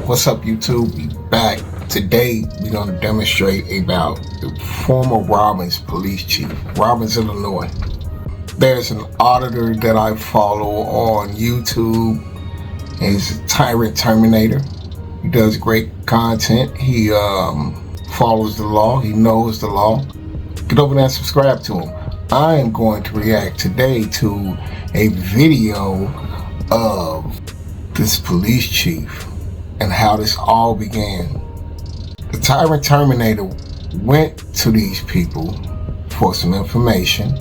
What's up, YouTube? We back. Today, we're going to demonstrate about the former Robbins police chief, Robbins, Illinois. There's an auditor that I follow on YouTube. He's a Tyrant Terminator. He does great content. He follows the law. He knows the law. Get over there and subscribe to him. I am going to react today to a video of this police chief and how this all began. The Tyrant Terminator went to these people for some information,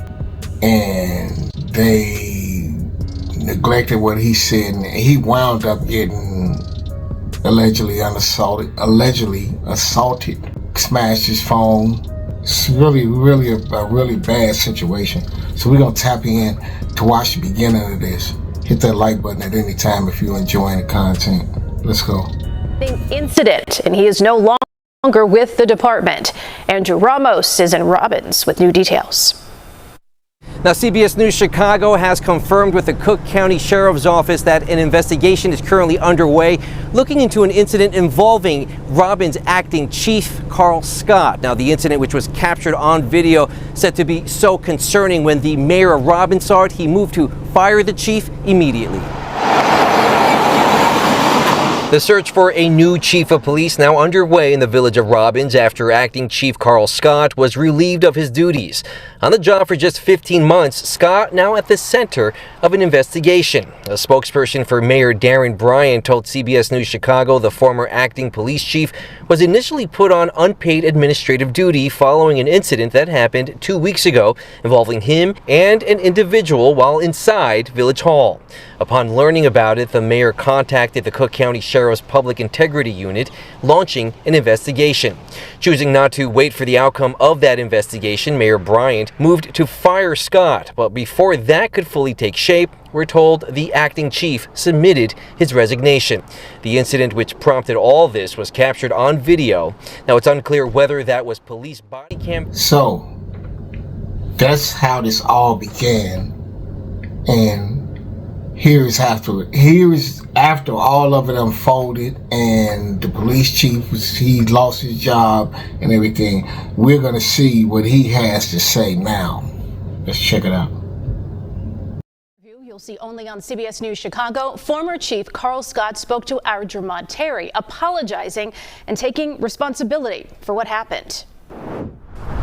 and they neglected what he said, and he wound up getting allegedly assaulted, smashed his phone. It's really a really bad situation. So we're gonna tap in to watch the beginning of this. Hit that like button at any time if you're enjoying the content. Let's go. Incident, and he is no longer with the department. Andrew Ramos is in Robbins with new details. Now, CBS News Chicago has confirmed with the Cook County Sheriff's Office that an investigation is currently underway looking into an incident involving Robbins acting chief Carl Scott. Now, the incident, which was captured on video, said to be so concerning when the mayor of Robbins saw it, he moved to fire the chief immediately. The search for a new chief of police now underway in the village of Robbins after acting chief Carl Scott was relieved of his duties. On the job for just 15 months, Scott now at the center of an investigation. A spokesperson for Mayor Darren Bryant told CBS News Chicago the former acting police chief was initially put on unpaid administrative duty following an incident that happened 2 weeks ago involving him and an individual while inside Village Hall. Upon learning about it, the mayor contacted the Cook County Sheriff's Public Integrity Unit, launching an investigation. Choosing not to wait for the outcome of that investigation, Mayor Bryant moved to fire Scott. But before that could fully take shape, we're told the acting chief submitted his resignation. The incident which prompted all this was captured on video. Now, it's unclear whether that was police body cam. So, that's how this all began. And here's after all of it unfolded and the police chief he lost his job and everything. We're gonna see what he has to say now. Let's check it out. You'll see only on CBS News Chicago. Former Chief Carl Scott spoke to our Jermont Terry, apologizing and taking responsibility for what happened.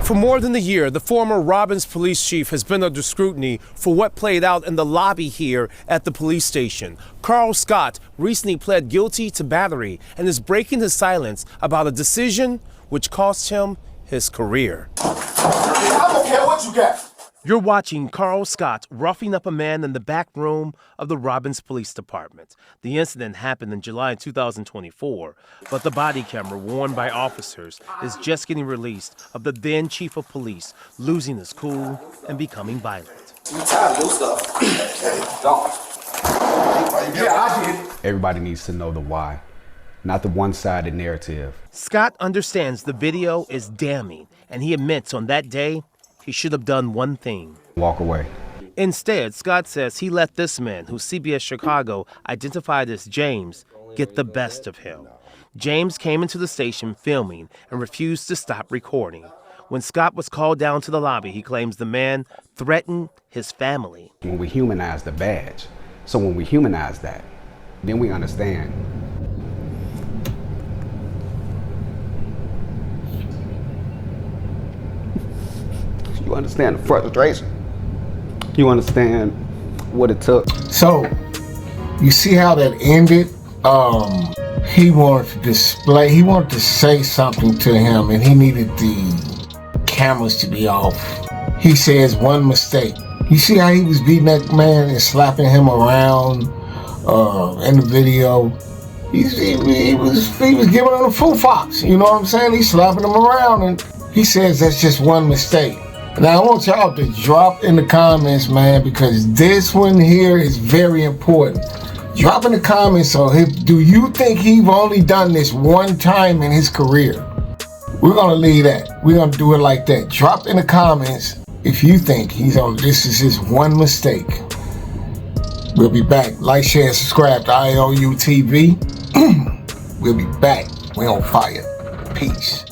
For more than a year, the former Robbins police chief has been under scrutiny for what played out in the lobby here at the police station. Carl Scott recently pled guilty to battery and is breaking his silence about a decision which cost him his career. I don't care what you got. You're watching Carl Scott roughing up a man in the back room of the Robbins Police Department. The incident happened in July 2024, but the body camera worn by officers is just getting released of the then chief of police losing his cool and becoming violent. You tired of your stuff. Yeah, I did. Everybody needs to know the why, not the one-sided narrative. Scott understands the video is damning, and he admits on that day, he should have done one thing. Walk away. Instead, Scott says he let this man, who CBS Chicago identified as James, get the best of him. James came into the station filming and refused to stop recording. When Scott was called down to the lobby, he claims the man threatened his family. When we humanize the badge, so when we humanize that, then we understand. You understand the frustration. You understand what it took. So, you see how that ended? He wanted to say something to him, and he needed the cameras to be off. He says one mistake. You see how he was beating that man and slapping him around in the video? He was giving him a full fox. You know what I'm saying? He's slapping him around, and he says that's just one mistake. Now, I want y'all to drop in the comments, man, because this one here is very important. Drop in the comments, so do you think he's only done this one time in his career? We're going to leave that. We're going to do it like that. Drop in the comments if you think this is his one mistake. We'll be back. Like, share, subscribe to IOU TV. We'll be back. We on fire. Peace.